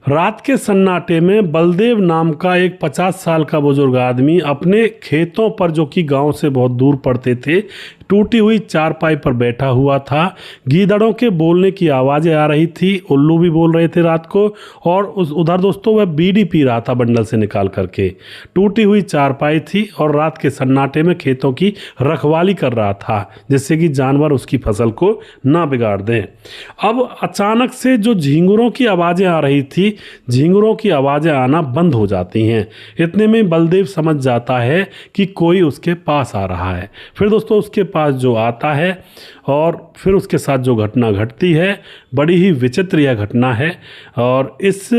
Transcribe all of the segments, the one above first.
रात के सन्नाटे में बलदेव नाम का एक 50 साल का बुजुर्ग आदमी अपने खेतों पर, जो कि गांव से बहुत दूर पड़ते थे, टूटी हुई चारपाई पर बैठा हुआ था। गीदड़ों के बोलने की आवाज़ें आ रही थी, उल्लू भी बोल रहे थे रात को। और उधर दोस्तों वह बीड़ी पी रहा था बंडल से निकाल करके। टूटी हुई चारपाई थी और रात के सन्नाटे में खेतों की रखवाली कर रहा था, जिससे कि जानवर उसकी फसल को ना बिगाड़ दें। अब अचानक से जो झींगुरों की आवाज़ें आ रही थी, झींगुरों की आवाज़ें आना बंद हो जाती हैं। इतने में बलदेव समझ जाता है कि कोई उसके पास आ रहा है। फिर दोस्तों उसके पास जो आता है और फिर उसके साथ जो घटना घटती है, बड़ी ही विचित्र यह घटना है। और इस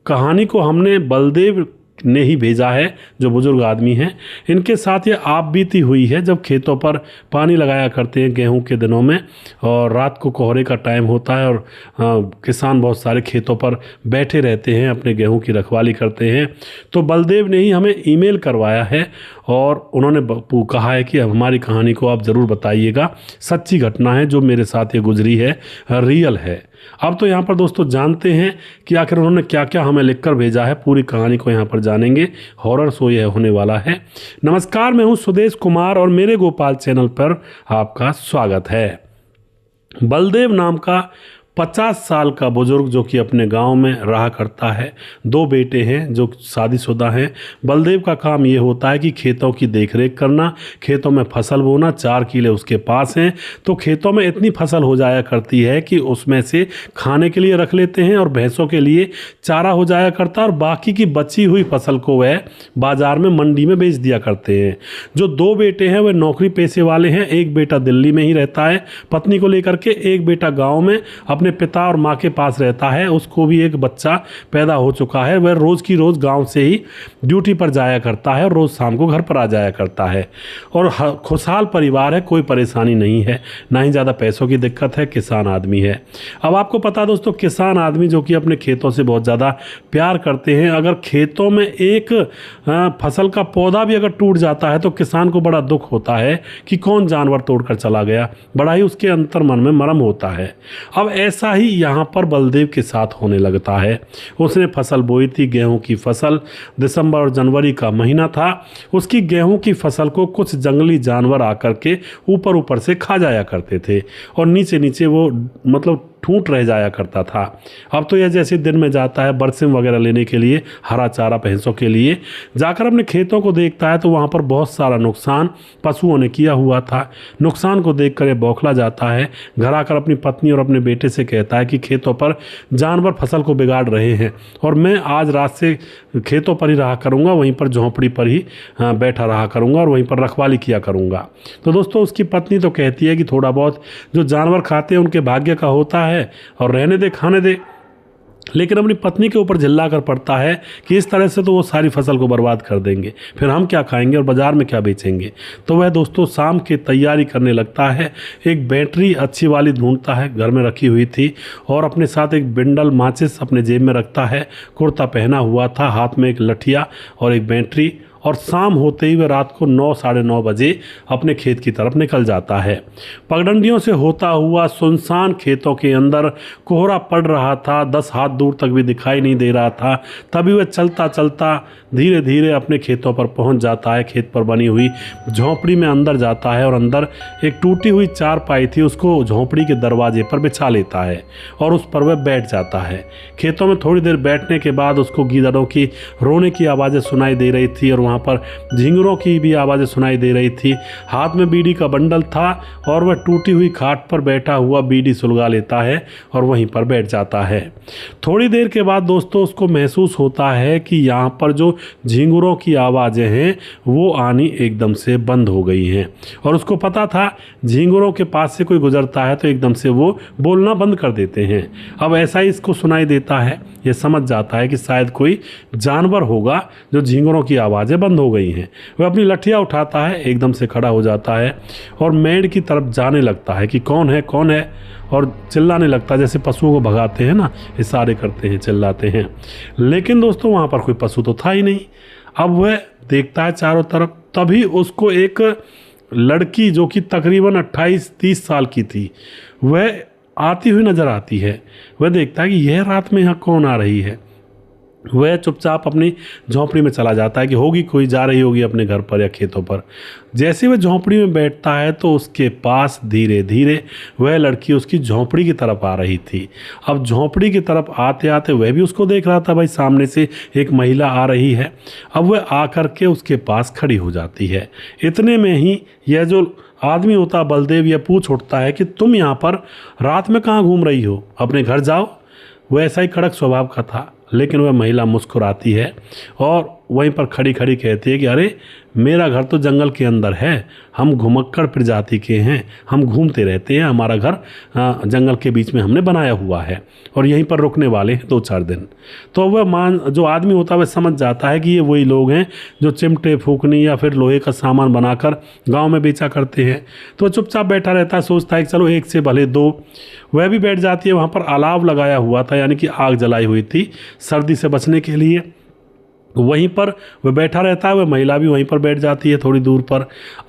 कहानी को हमने बलदेव ने ही भेजा है, जो बुजुर्ग आदमी हैं। इनके साथ ये आप बीती हुई है जब खेतों पर पानी लगाया करते हैं गेहूं के दिनों में, और रात को कोहरे का टाइम होता है और किसान बहुत सारे खेतों पर बैठे रहते हैं, अपने गेहूं की रखवाली करते हैं। तो बलदेव ने ही हमें ईमेल करवाया है और उन्होंने कहा है कि हमारी कहानी को आप ज़रूर बताइएगा। सच्ची घटना है जो मेरे साथ ये गुजरी है, रियल है। अब तो यहाँ पर दोस्तों जानते हैं कि आखिर उन्होंने क्या क्या हमें लिखकर भेजा है। पूरी कहानी को यहाँ पर जानेंगे। हॉरर शो यह होने वाला है। नमस्कार, मैं हूँ सुदेश कुमार और मेरे गोपाल चैनल पर आपका स्वागत है। बलदेव नाम का 50 साल का बुजुर्ग, जो कि अपने गांव में रहा करता है। 2 बेटे हैं जो शादीशुदा हैं। बलदेव का काम ये होता है कि खेतों की देखरेख करना, खेतों में फसल बोना। 4 किले उसके पास हैं, तो खेतों में इतनी फसल हो जाया करती है कि उसमें से खाने के लिए रख लेते हैं और भैंसों के लिए चारा हो जाया करता है, और बाकी की बची हुई फसल को वह बाजार में, मंडी में बेच दिया करते हैं। जो 2 बेटे हैं वह नौकरी पेशे वाले हैं। एक बेटा दिल्ली में ही रहता है पत्नी को लेकर के, एक बेटा गाँव में अपने पिता और माँ के पास रहता है। उसको भी एक बच्चा पैदा हो चुका है। वह रोज़ की रोज़ गांव से ही ड्यूटी पर जाया करता है और रोज़ शाम को घर पर आ जाया करता है। और खुशहाल परिवार है, कोई परेशानी नहीं है, ना ही ज़्यादा पैसों की दिक्कत है। किसान आदमी है। अब आपको पता है दोस्तों, किसान आदमी जो कि अपने खेतों से बहुत ज़्यादा प्यार करते हैं, अगर खेतों में एक फसल का पौधा भी अगर टूट जाता है तो किसान को बड़ा दुख होता है कि कौन जानवर तोड़कर चला गया। बड़ा ही उसके अंतर मन में मरम होता है। अब ऐसा ही यहाँ पर बलदेव के साथ होने लगता है। उसने फसल बोई थी, गेहूं की फसल। दिसंबर और जनवरी का महीना था। उसकी गेहूं की फसल को कुछ जंगली जानवर आकर के ऊपर ऊपर से खा जाया करते थे और नीचे नीचे वो मतलब ठूंठ रह जाया करता था। अब तो यह जैसे दिन में जाता है बरसिम वगैरह लेने के लिए, हरा चारा भैंसों के लिए, जाकर अपने खेतों को देखता है तो वहाँ पर बहुत सारा नुकसान पशुओं ने किया हुआ था। नुकसान को देखकर ये बौखला जाता है। घर आकर अपनी पत्नी और अपने बेटे से कहता है कि खेतों पर जानवर फसल को बिगाड़ रहे हैं और मैं आज रात से खेतों पर ही रहा करूँगा, वहीं पर झोंपड़ी पर ही बैठा रहा करूँगा और वहीं पर रखवाली किया करूँगा। तो दोस्तों उसकी पत्नी तो कहती है कि थोड़ा बहुत जो जानवर खाते हैं उनके भाग्य का होता है और रहने दे, खाने दे। लेकिन अपनी पत्नी के ऊपर झल्ला कर पड़ता है कि इस तरह से तो वो सारी फसल को बर्बाद कर देंगे, फिर हम क्या खाएंगे और बाजार में क्या बेचेंगे। तो वह दोस्तों शाम की तैयारी करने लगता है। एक बैटरी अच्छी वाली ढूंढता है, घर में रखी हुई थी, और अपने साथ एक बिंडल माचिस अपने जेब में रखता है। कुर्ता पहना हुआ था, हाथ में एक लठिया और एक बैटरी, और शाम होते ही वह रात को 9 साढ़े 9 बजे अपने खेत की तरफ निकल जाता है। पगडंडियों से होता हुआ सुनसान खेतों के अंदर कोहरा पड़ रहा था, 10 हाथ दूर तक भी दिखाई नहीं दे रहा था। तभी वह चलता चलता धीरे धीरे अपने खेतों पर पहुंच जाता है। खेत पर बनी हुई झोंपड़ी में अंदर जाता है और अंदर एक टूटी हुई चारपाई थी, उसको झोंपड़ी के दरवाजे पर बिछा लेता है और उस पर वह बैठ जाता है। खेतों में थोड़ी देर बैठने के बाद उसको गीदड़ों की रोने की आवाज़ें सुनाई दे रही थी और वहाँ पर झींगुरों की भी आवाज़ें सुनाई दे रही थी। हाथ में बीड़ी का बंडल था और वह टूटी हुई खाट पर बैठा हुआ बीड़ी सुलगा लेता है और वहीं पर बैठ जाता है। थोड़ी देर के बाद दोस्तों उसको महसूस होता है कि यहाँ पर जो झींगुरों की आवाज़ें हैं वो आनी एकदम से बंद हो गई हैं, और उसको पता था झींगुरों के पास से कोई गुजरता है तो एकदम से वो बोलना बंद कर देते हैं। अब ऐसा ही इसको सुनाई देता है। ये समझ जाता है कि शायद कोई जानवर होगा जो झींगुरों की आवाज़ें बंद हो गई हैं। वह अपनी लठिया उठाता है, एकदम से खड़ा हो जाता है और मेड़ की तरफ जाने लगता है कि कौन है कौन है, और चिल्लाने लगता है जैसे पशुओं को भगाते हैं ना, इशारे करते हैं, चिल्लाते हैं। लेकिन दोस्तों वहाँ पर कोई पशु तो था ही नहीं। अब वह देखता है चारों तरफ, तभी उसको एक लड़की जो कि तकरीबन 28-30 साल की थी वह आती हुई नज़र आती है। वह देखता है कि यह रात में यहाँ कौन आ रही है। वह चुपचाप अपनी झोंपड़ी में चला जाता है कि होगी कोई जा रही होगी अपने घर पर या खेतों पर। जैसे वह झोंपड़ी में बैठता है तो उसके पास धीरे धीरे वह लड़की उसकी झोंपड़ी की तरफ आ रही थी। अब झोंपड़ी की तरफ आते आते वह भी उसको देख रहा था, भाई सामने से एक महिला आ रही है। अब वह आकर के उसके पास खड़ी हो जाती है। इतने में ही यह जो आदमी होता बलदेव यह पूछ उठता है कि तुम यहाँ पर रात में कहाँ घूम रही हो, अपने घर जाओ। वह ऐसा ही कड़क स्वभाव का था, लेकिन वह महिला मुस्कुराती है और वहीं पर खड़ी खड़ी कहती है कि अरे मेरा घर तो जंगल के अंदर है, हम घुमक्कड़ प्रजाति के हैं, हम घूमते रहते हैं, हमारा घर जंगल के बीच में हमने बनाया हुआ है और यहीं पर रुकने वाले हैं 2-4 दिन। तो वह जो आदमी होता है वह समझ जाता है कि ये वही लोग हैं जो चिमटे फूकनी या फिर लोहे का सामान बनाकर गाँव में बेचा करते हैं। तो वह चुपचाप बैठा रहता है, सोचता है कि चलो एक से भले दो। वह भी बैठ जाती है। वहाँ पर अलाव लगाया हुआ था, यानी कि आग जलाई हुई थी सर्दी से बचने के लिए। वहीं पर वह बैठा रहता है, वह महिला भी वहीं पर बैठ जाती है थोड़ी दूर पर।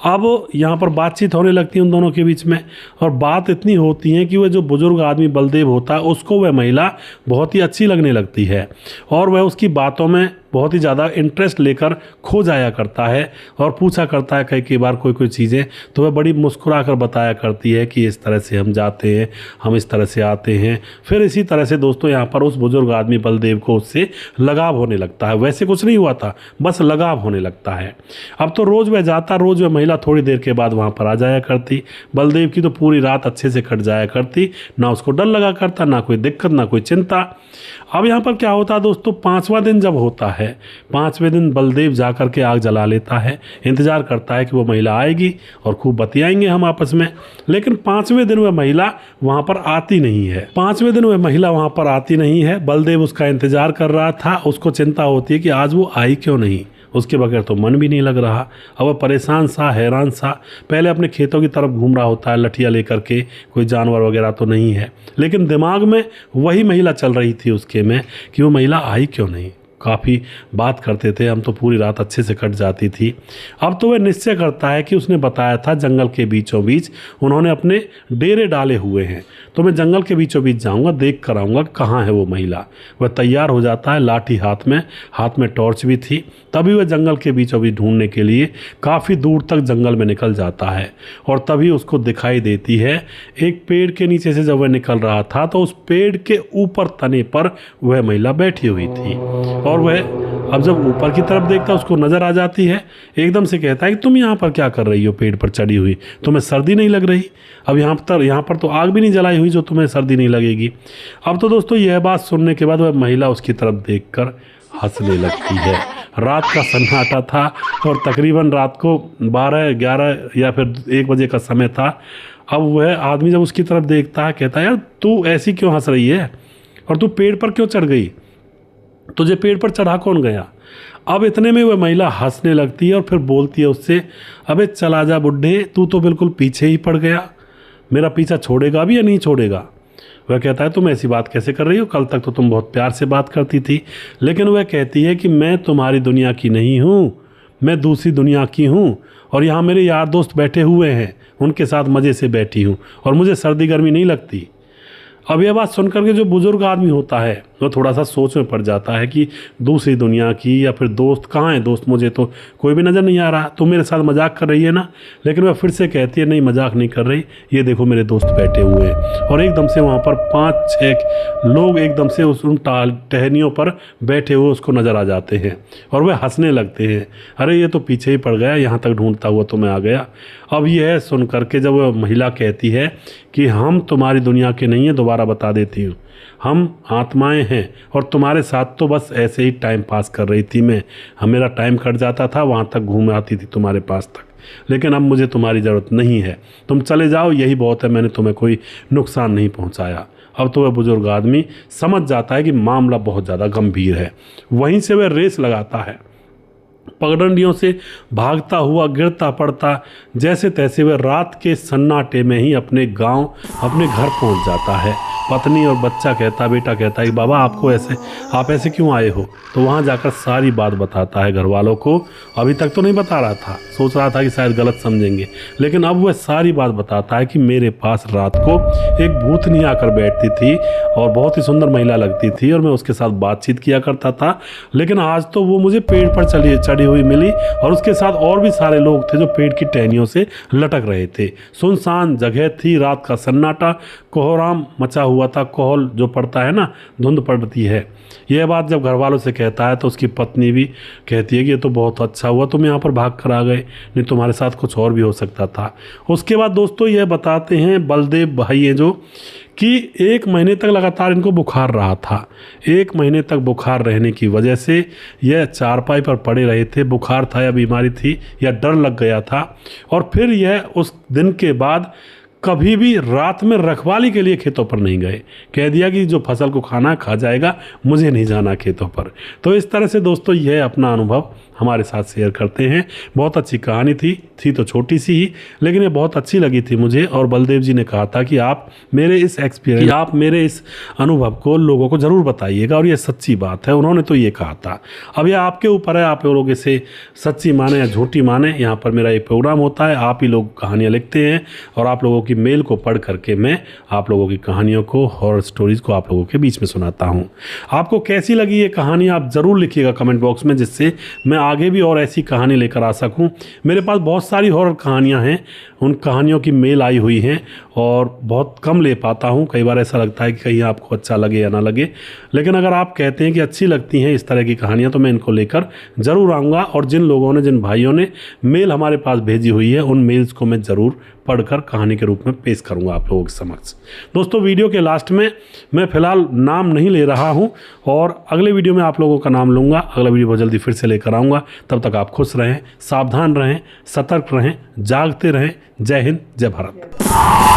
अब यहाँ पर बातचीत होने लगती है उन दोनों के बीच में, और बात इतनी होती है कि वह जो बुजुर्ग आदमी बलदेव होता है उसको वह महिला बहुत ही अच्छी लगने लगती है और वह उसकी बातों में बहुत ही ज़्यादा इंटरेस्ट लेकर खो जाया करता है और पूछा करता है कई बार कोई चीज़ें। तो वह बड़ी मुस्कुरा कर बताया करती है कि इस तरह से हम जाते हैं, हम इस तरह से आते हैं। फिर इसी तरह से दोस्तों यहाँ पर उस बुजुर्ग आदमी बलदेव को उससे लगाव होने लगता है। वैसे कुछ नहीं हुआ था, बस लगाव होने लगता है। अब तो रोज़ वह जाता, रोज़ वह महिला थोड़ी देर के बाद वहाँ पर आ जाया करती। बलदेव की तो पूरी रात अच्छे से कट जाया करती, ना उसको डर लगा करता, ना कोई दिक्कत, ना कोई चिंता। अब यहाँ पर क्या होता है दोस्तों, 5वां दिन जब होता है, 5वें दिन बलदेव जाकर के आग जला लेता है, इंतज़ार करता है कि वो महिला आएगी और खूब बतियाएंगे हम आपस में। लेकिन 5वें दिन वह महिला वहाँ पर आती नहीं है। 5वें दिन वह महिला वहाँ पर आती नहीं है। बलदेव उसका इंतज़ार कर रहा था, उसको चिंता होती है कि आज वो आई क्यों नहीं, उसके बगैर तो मन भी नहीं लग रहा। अब वह परेशान सा, हैरान सा पहले अपने खेतों की तरफ घूम रहा होता है लठिया लेकर के, कोई जानवर वगैरह तो नहीं है, लेकिन दिमाग में वही महिला चल रही थी उसके में कि वो महिला आई क्यों नहीं। काफ़ी बात करते थे हम, तो पूरी रात अच्छे से कट जाती थी। अब तो वह निश्चय करता है कि उसने बताया था जंगल के बीचों बीच उन्होंने अपने डेरे डाले हुए हैं, तो मैं जंगल के बीचों बीच जाऊंगा, देख कर आऊँगा कहाँ है वो महिला। वह तैयार हो जाता है, लाठी हाथ में टॉर्च भी थी। तभी वह जंगल के बीचों बीच ढूंढने के लिए काफ़ी दूर तक जंगल में निकल जाता है और तभी उसको दिखाई देती है एक पेड़ के नीचे से। जब वह निकल रहा था तो उस पेड़ के ऊपर तने पर वह महिला बैठी हुई थी और वह अब जब ऊपर की तरफ देखता उसको नज़र आ जाती है। एकदम से कहता है कि तुम यहाँ पर क्या कर रही हो पेड़ पर चढ़ी हुई, तुम्हें सर्दी नहीं लग रही? अब यहाँ पर तो आग भी नहीं जलाई हुई जो तुम्हें सर्दी नहीं लगेगी। अब तो दोस्तों यह बात सुनने के बाद वह महिला उसकी तरफ देखकर हंसने लगती है। रात का सन्नाटा था और तकरीबन रात को 12-11 या फिर 1 बजे का समय था। अब वह आदमी जब उसकी तरफ देखता है कहता है यार तू ऐसी क्यों हंस रही है और तू पेड़ पर क्यों चढ़ गई, तुझे पेड़ पर चढ़ा कौन गया? अब इतने में वह महिला हंसने लगती है और फिर बोलती है उससे, अबे चला जा बुड्ढे, तू तो बिल्कुल पीछे ही पड़ गया, मेरा पीछा छोड़ेगा भी या नहीं छोड़ेगा? वह कहता है तुम ऐसी बात कैसे कर रही हो, कल तक तो तुम बहुत प्यार से बात करती थी। लेकिन वह कहती है कि मैं तुम्हारी दुनिया की नहीं हूँ, मैं दूसरी दुनिया की हूँ और यहाँ मेरे यार दोस्त बैठे हुए हैं, उनके साथ मज़े से बैठी हूँ और मुझे सर्दी गर्मी नहीं लगती। अब यह बात सुनकर के जो बुजुर्ग आदमी होता है वो थोड़ा सा सोच में पड़ जाता है कि दूसरी दुनिया की या फिर दोस्त कहाँ है, दोस्त मुझे तो कोई भी नज़र नहीं आ रहा, तुम मेरे साथ मजाक कर रही है ना? लेकिन वह फिर से कहती है नहीं मजाक नहीं कर रही, ये देखो मेरे दोस्त बैठे हुए हैं। और एकदम से वहाँ पर 5-6 लोग एकदम से उन टहनियों पर बैठे हुए उसको नज़र आ जाते हैं और वह हंसने लगते हैं, अरे ये तो पीछे ही पड़ गया, यहाँ तक ढूंढता हुआ तो मैं आ गया। अब यह सुन करके जब वह महिला कहती है कि हम तुम्हारी दुनिया के नहीं हैं, दोबारा बता देती हूँ, हम आत्माएं हैं और तुम्हारे साथ तो बस ऐसे ही टाइम पास कर रही थी मैं, मेरा टाइम कट जाता था, वहाँ तक घूम आती थी तुम्हारे पास तक, लेकिन अब मुझे तुम्हारी ज़रूरत नहीं है, तुम चले जाओ, यही बहुत है, मैंने तुम्हें कोई नुकसान नहीं पहुँचाया। अब तो वह बुजुर्ग आदमी समझ जाता है कि मामला बहुत ज़्यादा गंभीर है। वहीं से वह रेस लगाता है, पगडंडियों से भागता हुआ गिरता पड़ता जैसे तैसे वह रात के सन्नाटे में ही अपने गांव, अपने घर पहुंच जाता है। पत्नी और बच्चा कहता, बेटा कहता है कि बाबा आप ऐसे क्यों आए हो। तो वहाँ जाकर सारी बात बताता है घर वालों को। अभी तक तो नहीं बता रहा था, सोच रहा था कि शायद गलत समझेंगे, लेकिन अब वह सारी बात बताता है कि मेरे पास रात को एक भूतनी आकर बैठती थी और बहुत ही सुंदर महिला लगती थी और मैं उसके साथ बातचीत किया करता था, लेकिन आज तो वो मुझे पेड़ पर चढ़ी हुई मिली और उसके साथ और भी सारे लोग थे जो पेड़ की टहनियों से लटक रहे थे। सुनसान जगह थी, रात का सन्नाटा, कोहराम मचा हुआ था। कोहल जो पड़ता है ना, धुंध पड़ती है। यह बात जब घर वालों से कहता है तो उसकी पत्नी भी कहती है कि ये तो बहुत अच्छा हुआ तुम यहाँ पर भाग कर आ गए, नहीं तुम्हारे साथ कुछ और भी हो सकता था। उसके बाद दोस्तों यह बताते हैं बलदेव भाई हैं जो कि 1 महीने तक लगातार इनको बुखार रहा था। 1 महीने तक बुखार रहने की वजह से यह चारपाई पर पड़े रहे थे। बुखार था या बीमारी थी या डर लग गया था। और फिर यह उस दिन के बाद कभी भी रात में रखवाली के लिए खेतों पर नहीं गए। कह दिया कि जो फसल को खाना खा जाएगा, मुझे नहीं जाना खेतों पर। तो इस तरह से दोस्तों यह अपना अनुभव हमारे साथ शेयर करते हैं। बहुत अच्छी कहानी थी तो छोटी सी ही, लेकिन ये बहुत अच्छी लगी थी मुझे। और बलदेव जी ने कहा था कि आप मेरे इस अनुभव को लोगों को ज़रूर बताइएगा, और ये सच्ची बात है, उन्होंने तो ये कहा था। अब यह आपके ऊपर है, आप लोग इसे सच्ची माने या झूठी माने। यहाँ पर मेरा एक प्रोग्राम होता है, आप ही लोग कहानियाँ लिखते हैं और आप लोगों की मेल को पढ़ करके मैं आप लोगों की कहानियों को, हॉरर स्टोरीज़ को आप लोगों के बीच में सुनाता हूँ। आपको कैसी लगी ये कहानी आप ज़रूर लिखिएगा कमेंट बॉक्स में, जिससे मैं आगे भी और ऐसी कहानी लेकर आ सकूं। मेरे पास बहुत सारी हॉरर कहानियां हैं, उन कहानियों की मेल आई हुई हैं और बहुत कम ले पाता हूं। कई बार ऐसा लगता है कि कहीं आपको अच्छा लगे या ना लगे, लेकिन अगर आप कहते हैं कि अच्छी लगती हैं इस तरह की कहानियां तो मैं इनको लेकर ज़रूर आऊँगा। और जिन भाइयों ने मेल हमारे पास भेजी हुई है, उन मेल्स को मैं ज़रूर पढ़कर कहानी के रूप में पेश करूंगा आप लोगों के समक्ष। दोस्तों वीडियो के लास्ट में मैं फ़िलहाल नाम नहीं ले रहा हूं और अगले वीडियो में आप लोगों का नाम लूँगा। अगला वीडियो बहुत जल्दी फिर से लेकर आऊँगा। तब तक आप खुश रहें, सावधान रहें, सतर्क रहें, जागते रहें। जय हिंद, जय भारत।